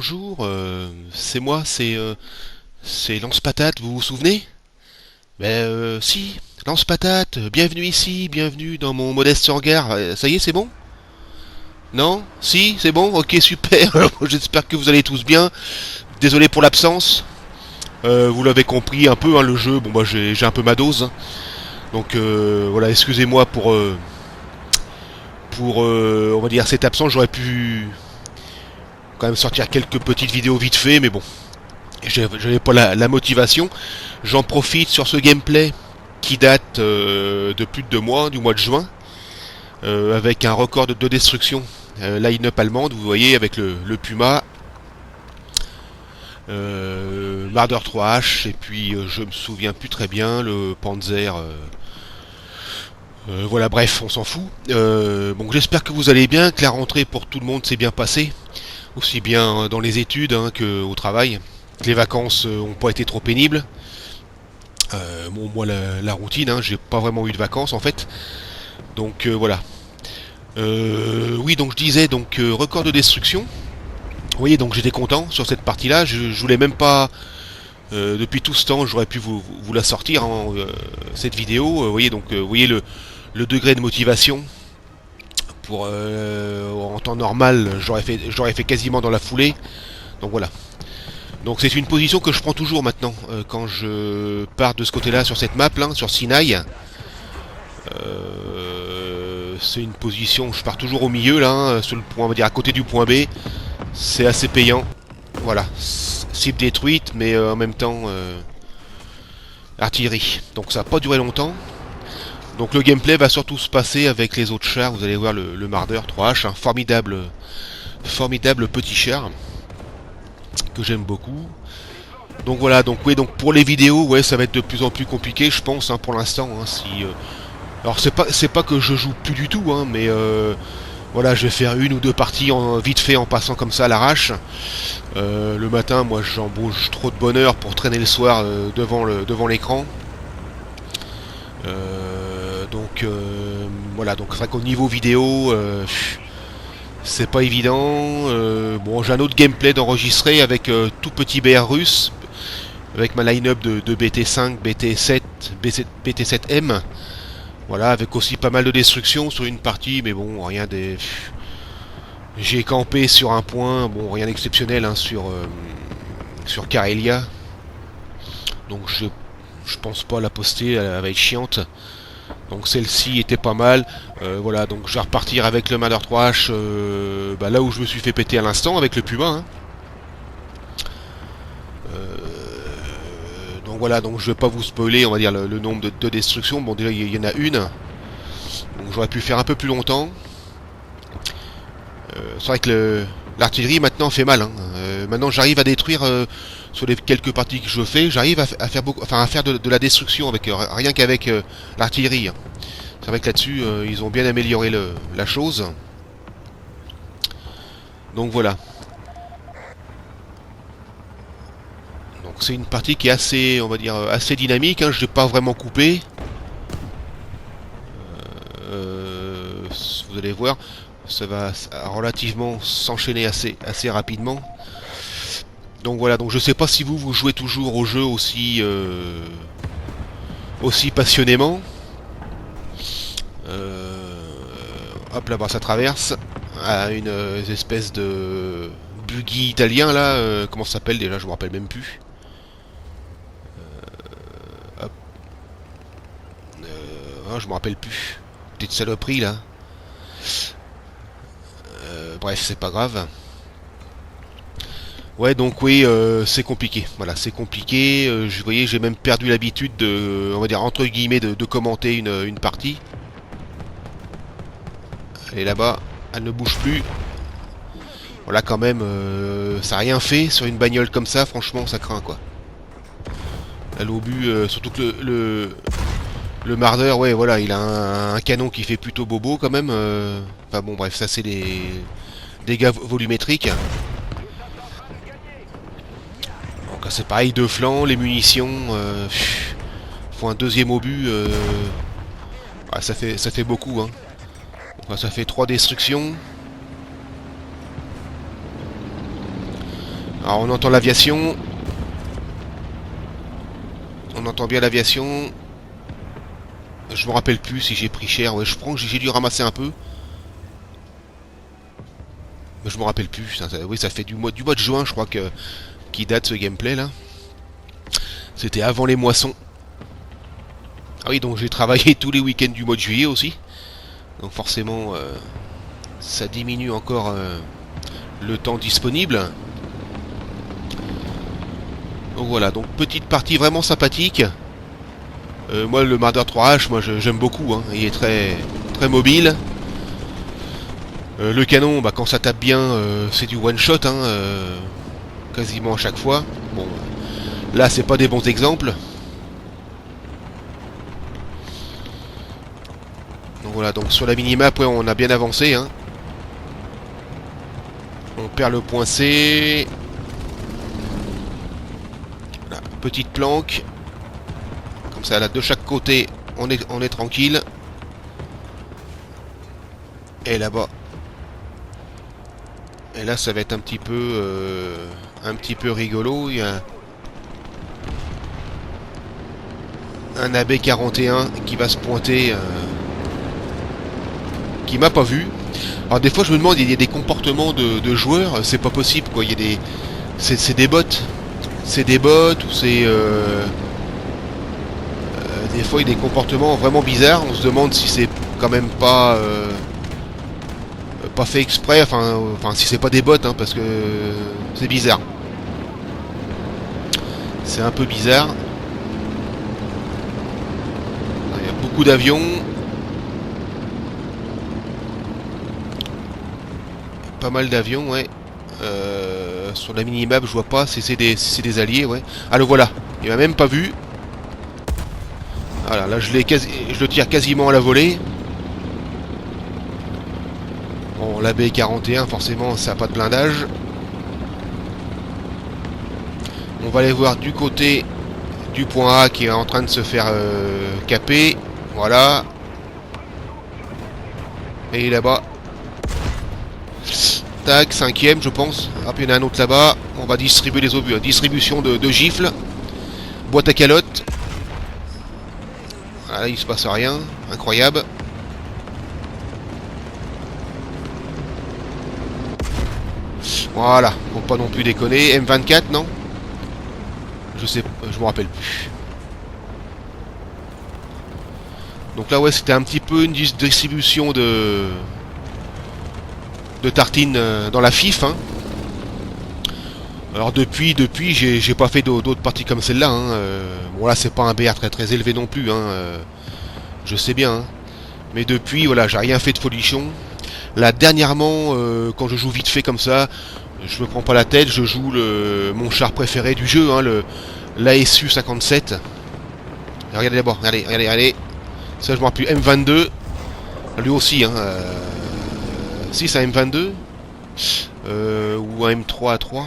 Bonjour, c'est moi, c'est Lance Patate, vous vous souvenez? Si, Lance Patate, bienvenue ici, bienvenue dans mon modeste hangar. Ça y est, c'est bon? Non? Si, c'est bon? Ok, super. Alors, j'espère que vous allez tous bien. Désolé pour l'absence. Vous l'avez compris un peu, hein, le jeu. Bon, bah, j'ai un peu ma dose, hein. Donc, voilà, excusez-moi pour on va dire, cette absence. J'aurais pu quand même sortir quelques petites vidéos vite fait, mais bon, j'avais pas la motivation. J'en profite sur ce gameplay qui date de plus de 2 mois, du mois de juin, avec un record de destruction. Line-up allemande, vous voyez, avec le Puma, Marder 3H, et puis je me souviens plus très bien, le Panzer. Voilà, bref, on s'en fout. Bon, j'espère que vous allez bien, que la rentrée pour tout le monde s'est bien passée, aussi bien dans les études hein, qu'au travail. Que les vacances n'ont pas été trop pénibles. Bon, moi, la routine, hein, j'ai pas vraiment eu de vacances en fait. Donc voilà. Oui, donc je disais, donc record de destruction. Vous voyez, donc j'étais content sur cette partie-là. Je voulais même pas. Depuis tout ce temps, j'aurais pu vous la sortir, hein, cette vidéo. Vous voyez, donc vous voyez le degré de motivation. Pour en temps normal, j'aurais fait quasiment dans la foulée. Donc voilà. Donc c'est une position que je prends toujours maintenant quand je pars de ce côté-là sur cette map là, sur Sinaï. C'est une position, je pars toujours au milieu là, sur le point, on va dire à côté du point B. C'est assez payant. Voilà, cible détruite, mais en même temps artillerie. Donc ça n'a pas duré longtemps. Donc le gameplay va surtout se passer avec les autres chars. Vous allez voir le Marder 3H, un formidable petit char que j'aime beaucoup. Donc voilà, donc oui, donc pour les vidéos, ouais, ça va être de plus en plus compliqué, je pense, hein, pour l'instant. Hein, si, alors c'est pas que je joue plus du tout, hein, mais voilà, je vais faire une ou deux parties vite fait en passant comme ça à l'arrache. Le matin, moi, j'embauche trop de bonheur pour traîner le soir devant l'écran. Donc voilà, donc c'est vrai qu'au niveau vidéo, c'est pas évident. Bon, j'ai un autre gameplay d'enregistrer avec tout petit BR russe, avec ma line-up de BT5, BT7, BT7M. Voilà, avec aussi pas mal de destruction sur une partie, mais bon, rien des. J'ai campé sur un point, bon, rien d'exceptionnel hein, sur Karelia. Donc je pense pas la poster, elle va être chiante. Donc celle-ci était pas mal. Voilà, donc je vais repartir avec le Marder 3H bah, là où je me suis fait péter à l'instant avec le Puma. Hein. Donc voilà, donc je vais pas vous spoiler, on va dire le nombre de destructions. Bon déjà il y en a une. Donc j'aurais pu faire un peu plus longtemps. C'est vrai que l'artillerie maintenant fait mal. Hein. Maintenant j'arrive à détruire sur les quelques parties que je fais, j'arrive à faire beaucoup, enfin à faire de la destruction avec rien qu'avec l'artillerie. Hein. C'est vrai que là-dessus ils ont bien amélioré la chose. Donc voilà. Donc c'est une partie qui est assez, on va dire, assez dynamique. Hein. Je n'ai pas vraiment coupé. Vous allez voir, ça va relativement s'enchaîner assez rapidement. Donc voilà, donc je sais pas si vous jouez toujours au jeu aussi passionnément. Hop là-bas ça traverse à une espèce de buggy italien là, comment ça s'appelle déjà, je me rappelle même plus. Hop. Je me rappelle plus. Petite saloperie là. Bref, c'est pas grave. Ouais, donc oui, c'est compliqué. Voilà, c'est compliqué. Vous voyez, j'ai même perdu l'habitude de, on va dire entre guillemets, de commenter une partie. Elle est là-bas, elle ne bouge plus. Voilà, quand même, ça n'a rien fait sur une bagnole comme ça. Franchement, ça craint quoi. Là, l'obus, surtout que le Marder, ouais, voilà, il a un canon qui fait plutôt bobo quand même. Enfin bon, bref, ça c'est les dégâts volumétriques. Donc c'est pareil, deux flancs, les munitions font un deuxième obus. Ça fait beaucoup. Hein. Enfin, ça fait 3 destructions. Alors on entend l'aviation. On entend bien l'aviation. Je me rappelle plus si j'ai pris cher. Ouais, je prends que j'ai dû ramasser un peu. Mais je me rappelle plus. Oui, ça fait du mois de juin, je crois, qui date ce gameplay là. C'était avant les moissons. Ah oui, donc j'ai travaillé tous les week-ends du mois de juillet aussi. Donc forcément, ça diminue encore le temps disponible. Donc voilà, donc petite partie vraiment sympathique. Moi, le Marder 3H, moi j'aime beaucoup. Hein. Il est très, très mobile. Le canon, bah, quand ça tape bien, c'est du one shot, hein, quasiment à chaque fois. Bon, là, c'est pas des bons exemples. Donc voilà, donc sur la minimap, ouais, on a bien avancé. Hein. On perd le point C. Voilà, petite planque. Comme ça, là, de chaque côté, on est tranquille. Et là-bas. Et là, ça va être un petit peu rigolo. Il y a un AB41 qui va se pointer, qui m'a pas vu. Alors des fois, je me demande, il y a des comportements de joueurs, c'est pas possible, quoi. Il y a des, c'est des bots, ou c'est des fois, il y a des comportements vraiment bizarres. On se demande si c'est quand même pas fait exprès, enfin si c'est pas des bots, hein, parce que c'est bizarre. C'est un peu bizarre. Il y a beaucoup d'avions. Pas mal d'avions, ouais. Sur la minimap, je vois pas si c'est des alliés, ouais. Ah, le voilà. Il m'a même pas vu. Voilà, là je le tire quasiment à la volée. Bon, la B41, forcément, ça n'a pas de blindage. On va aller voir du côté du point A qui est en train de se faire caper. Voilà. Et là-bas. Tac, cinquième, je pense. Hop, il y en a un autre là-bas. On va distribuer les obus. Distribution de gifles. Boîte à calotte. Voilà, il se passe rien. Incroyable. Voilà, faut pas non plus déconner. M24, non? Je sais, je me rappelle plus. Donc là, ouais, c'était un petit peu une distribution de tartines dans la FIF. Hein. Alors depuis, j'ai pas fait d'autres parties comme celle-là. Hein. Bon là, c'est pas un BR très très élevé non plus. Hein. Je sais bien. Hein. Mais depuis, voilà, j'ai rien fait de folichon. Là, dernièrement, quand je joue vite fait comme ça, je me prends pas la tête, je joue mon char préféré du jeu, hein, l'ASU 57. Regardez d'abord, regardez. Ça, je me rappelle plus. M22. Lui aussi, hein. Si, c'est un M22. Ou un M3A3.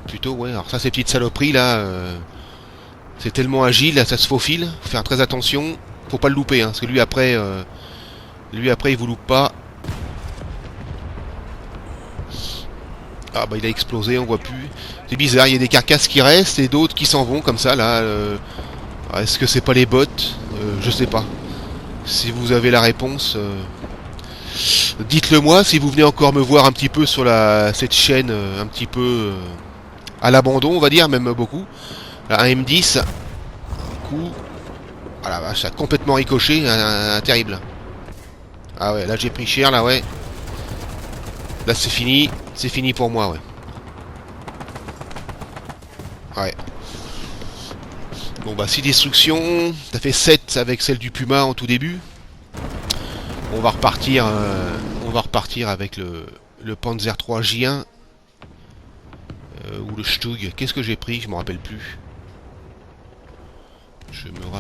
Plutôt, ouais. Alors, ça, ces petites saloperies là. C'est tellement agile, là, ça se faufile. Faut faire très attention. Faut pas le louper, hein, parce que lui, après, il vous loupe pas. Ah bah il a explosé, on voit plus. C'est bizarre, il y a des carcasses qui restent et d'autres qui s'en vont comme ça là. Est-ce que c'est pas les bots? Je sais pas. Si vous avez la réponse, dites-le moi. Si vous venez encore me voir un petit peu sur cette chaîne, un petit peu à l'abandon, on va dire, même beaucoup. Là, un M10, un coup. Ah la vache, ça a complètement ricoché, terrible. Ah ouais, là j'ai pris cher, là ouais. Là c'est fini pour moi, ouais. Ouais. Bon bah 6 destructions, ça fait 7 avec celle du Puma en tout début. On va repartir avec le Panzer 3 J1 ou le Stug. Qu'est-ce que j'ai pris? Je me rappelle plus.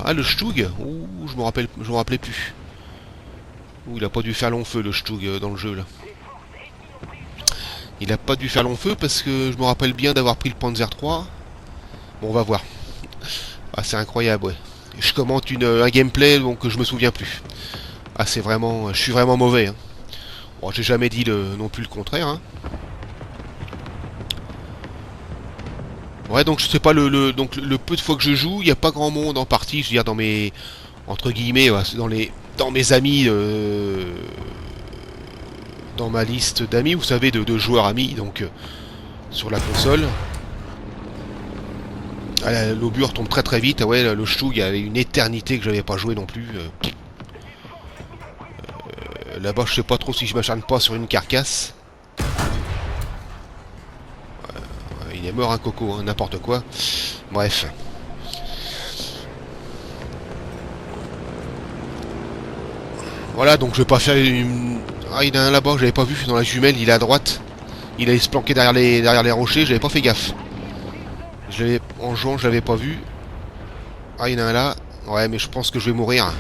Ah, le Stug. Ouh, je me rappelais plus. Ouh, il a pas dû faire long feu le Stug dans le jeu là. Il a pas dû faire long feu parce que je me rappelle bien d'avoir pris le Panzer 3. Bon, on va voir. Ah, c'est incroyable, ouais. Je commente un gameplay donc je me souviens plus. Ah, c'est vraiment... Je suis vraiment mauvais. Hein. Bon, j'ai jamais dit non plus le contraire. Hein. Ouais, donc je sais pas, donc le peu de fois que je joue, il n'y a pas grand monde en partie, je veux dire, dans mes, entre guillemets, ouais, dans mes amis, dans ma liste d'amis, vous savez, de joueurs amis, donc sur la console. Ah, l'Aubure tombe très très vite, ah ouais, le Stug, il y avait une éternité que j'avais pas joué non plus. Là-bas, je sais pas trop si je m'acharne pas sur une carcasse. Il est mort un coco, hein, n'importe quoi. Bref. Voilà, donc je vais pas faire une... Ah, il y en a un là-bas, j'avais pas vu, dans la jumelle, il est à droite. Il allait se planquer derrière les rochers, j'avais pas fait gaffe. En jouant, je l'avais pas vu. Ah, il y en a un là. Ouais, mais je pense que je vais mourir.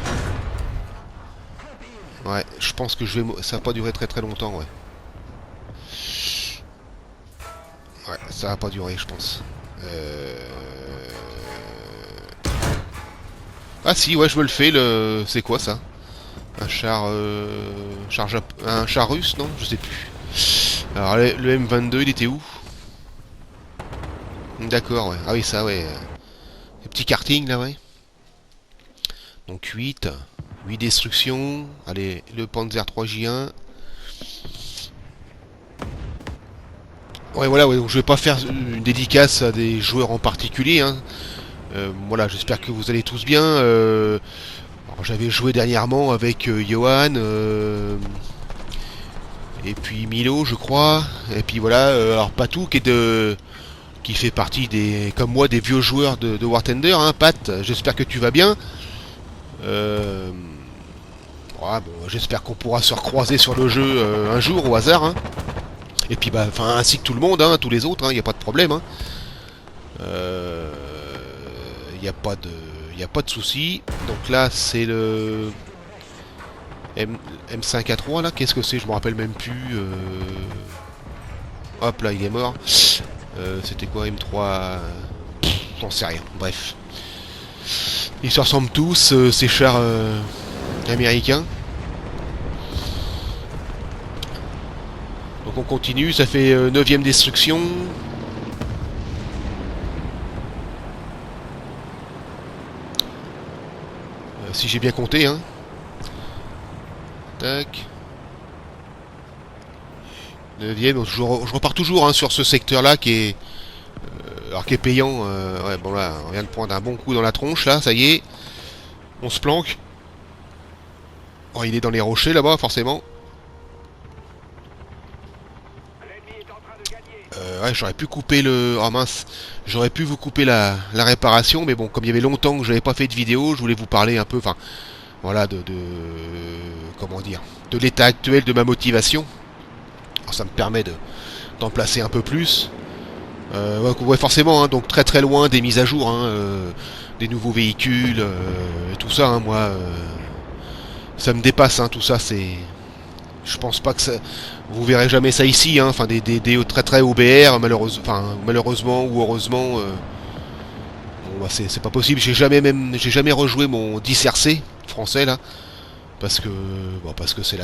Ouais, je pense que je vais mourir. Ça va pas durer très très longtemps, ouais. Ouais, ça va pas durer, je pense. Ah si, ouais, je me le fais, le... C'est quoi, ça? Un char... Un char russe, non? Je sais plus. Alors, le M22, il était où? D'accord, ouais. Ah oui, ça, ouais. Les petits kartings, là, ouais. Donc 8. 8 destructions. Allez, le Panzer 3J1. Ouais, voilà, ouais, donc je vais pas faire une dédicace à des joueurs en particulier, hein. Voilà, j'espère que vous allez tous bien. J'avais joué dernièrement avec Johan, et puis Milo, je crois. Et puis voilà, alors Patou qui fait partie des, comme moi, des vieux joueurs de War Thunder, hein, Pat, j'espère que tu vas bien. Ouais, bon, j'espère qu'on pourra se recroiser sur le jeu un jour au hasard, hein. Et puis bah, enfin, ainsi que tout le monde, hein, tous les autres, il n'y a pas de problème, hein. Il n'y a pas de, y a pas de souci. Donc là, c'est le M5A3 là. Qu'est-ce que c'est? Je me rappelle même plus. Hop là, il est mort. C'était quoi M3? J'en sais rien. Bref. Ils se ressemblent tous, ces chars américains. Donc on continue, ça fait 9ème destruction. Si j'ai bien compté, hein. Tac. 9ème, donc je repars toujours, hein, sur ce secteur-là qui est... alors qui est payant. Ouais, bon là, on vient de prendre un bon coup dans la tronche, là, ça y est. On se planque. Oh, il est dans les rochers, là-bas, forcément. Ouais, j'aurais pu couper le... Oh mince, j'aurais pu vous couper la réparation, mais bon, comme il y avait longtemps que j'avais pas fait de vidéo, je voulais vous parler un peu, enfin, voilà, comment dire, de l'état actuel de ma motivation. Alors, ça me permet d'en placer un peu plus. Ouais, forcément, hein, donc très très loin des mises à jour, hein, des nouveaux véhicules, tout ça, hein, moi, ça me dépasse, hein, tout ça, c'est... Je pense pas que ça... Vous verrez jamais ça ici, hein, enfin des très très OBR, malheureusement ou heureusement, bon, bah, c'est pas possible. J'ai jamais rejoué mon 10RC français là, parce que c'est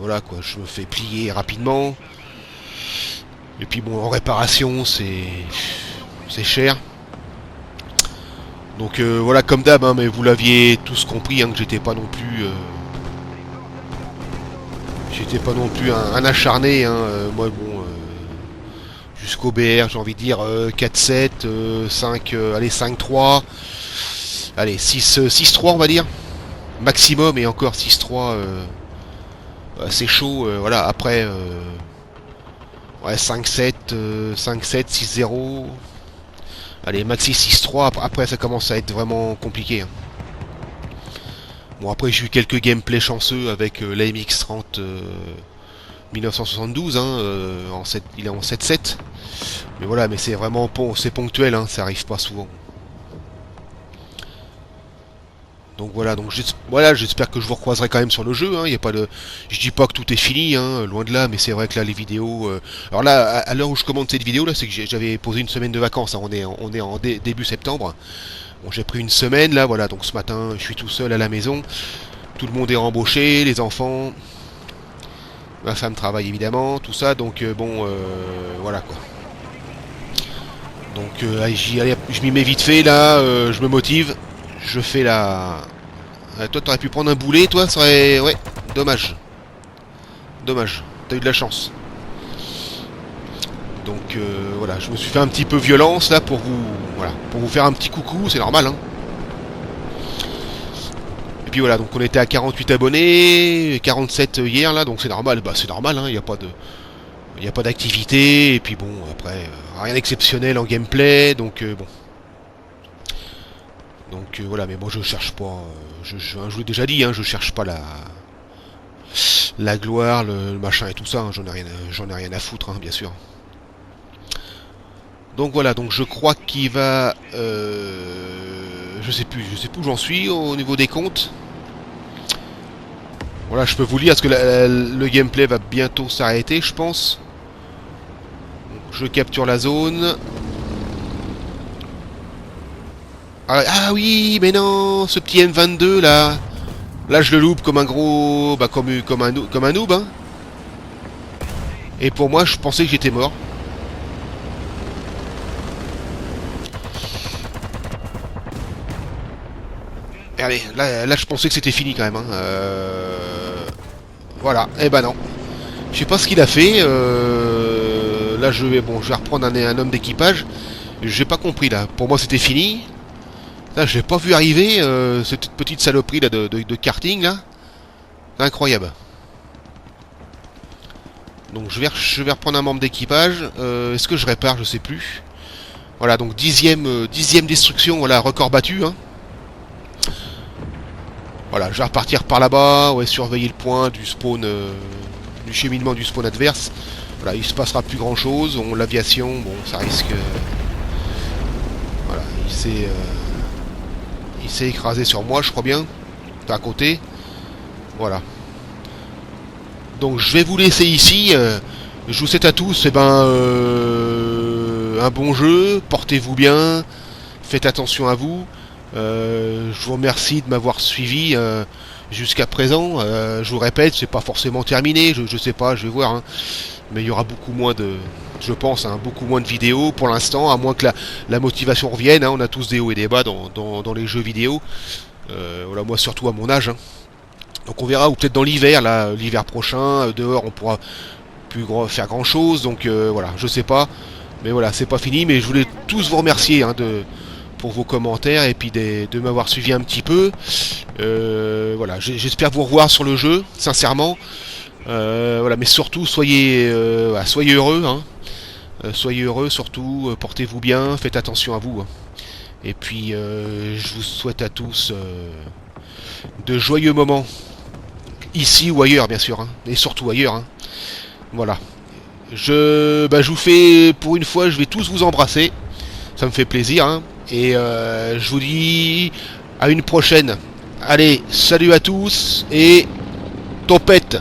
voilà quoi, je me fais plier rapidement. Et puis bon, en réparation, c'est cher. Donc voilà, comme d'hab, hein, mais vous l'aviez tous compris, hein, que j'étais pas non plus un acharné, hein, moi bon, jusqu'au BR, j'ai envie de dire 4-7, 5, allez 5-3, allez 6-3 on va dire, maximum, et encore 6-3, c'est chaud, voilà, après, ouais 5-7, 5-7, 6-0, allez maxi 6-3, après ça commence à être vraiment compliqué, hein. Bon, après j'ai eu quelques gameplays chanceux avec la MX-30 1972, hein, il est en 7-7. Mais voilà, mais c'est vraiment c'est ponctuel, hein, ça arrive pas souvent. Donc voilà, voilà, j'espère que je vous recroiserai quand même sur le jeu, hein, y a pas de... Je dis pas que tout est fini, hein, loin de là, mais c'est vrai que là les vidéos... Alors là, à l'heure où je commande cette vidéo là, c'est que j'avais posé une semaine de vacances, hein, on est en début septembre. Bon, j'ai pris une semaine là, voilà, donc ce matin je suis tout seul à la maison. Tout le monde est embauché, les enfants, ma femme travaille évidemment, tout ça, donc bon, voilà quoi. Donc allez, je m'y mets vite fait là, je me motive. Je fais la... toi t'aurais pu prendre un boulet, toi, ça serait... Ouais, dommage. Dommage, t'as eu de la chance. Donc voilà, je me suis fait un petit peu violence là pour vous... Voilà, pour vous faire un petit coucou, c'est normal, hein. Et puis voilà, donc on était à 48 abonnés, 47 hier là, donc c'est normal, bah c'est normal, hein, il n'y a pas de... Il n'y a pas d'activité, et puis bon, après, rien d'exceptionnel en gameplay, donc bon. Donc voilà, mais moi je cherche pas, je vous l'ai déjà dit, hein, je cherche pas la gloire, le machin et tout ça, hein, j'en ai rien à foutre, hein, bien sûr. Donc voilà, donc je crois qu'il va, je sais plus où j'en suis au niveau des comptes. Voilà, je peux vous lire parce que le gameplay va bientôt s'arrêter, je pense. Je capture la zone. Ah oui, mais non, ce petit M22 là. Là je le loupe comme un gros... Bah comme un noob, hein. Et pour moi je pensais que j'étais mort. Regardez, là je pensais que c'était fini quand même, hein. Voilà, et bah non. Je sais pas ce qu'il a fait. Là je vais reprendre un homme d'équipage. J'ai pas compris là. Pour moi c'était fini. Là je l'ai pas vu arriver, cette petite saloperie là de karting là. Incroyable. Donc je vais reprendre un membre d'équipage. Est-ce que je répare? Je sais plus. Voilà, donc dixième destruction, voilà, record battu, hein. Voilà, je vais repartir par là-bas, ouais, surveiller le point du spawn, du cheminement du spawn adverse. Voilà, il se passera plus grand-chose. L'aviation, bon, ça risque... voilà, il s'est écrasé sur moi, je crois bien. À côté. Voilà. Donc je vais vous laisser ici. Je vous souhaite à tous un bon jeu. Portez-vous bien. Faites attention à vous. Je vous remercie de m'avoir suivi jusqu'à présent. Je vous répète, c'est pas forcément terminé. Je sais pas, je vais voir. Hein. Mais il y aura beaucoup moins de... Je pense, hein, beaucoup moins de vidéos pour l'instant, à moins que la motivation revienne. Hein. On a tous des hauts et des bas dans les jeux vidéo. Voilà, moi surtout à mon âge. Hein. Donc on verra, ou peut-être dans l'hiver, là, l'hiver prochain, dehors on pourra plus faire grand chose, donc voilà, je sais pas. Mais voilà, c'est pas fini, mais je voulais tous vous remercier hein, pour vos commentaires et puis de m'avoir suivi un petit peu. Voilà, j'espère vous revoir sur le jeu, sincèrement. Voilà, mais surtout soyez heureux, hein. Soyez heureux surtout, portez-vous bien, faites attention à vous. Hein. Et puis je vous souhaite à tous de joyeux moments. Ici ou ailleurs, bien sûr, hein, et surtout ailleurs. Hein. Voilà. Je vous fais, pour une fois, je vais tous vous embrasser. Ça me fait plaisir. Hein. Et je vous dis à une prochaine. Allez, salut à tous et topette.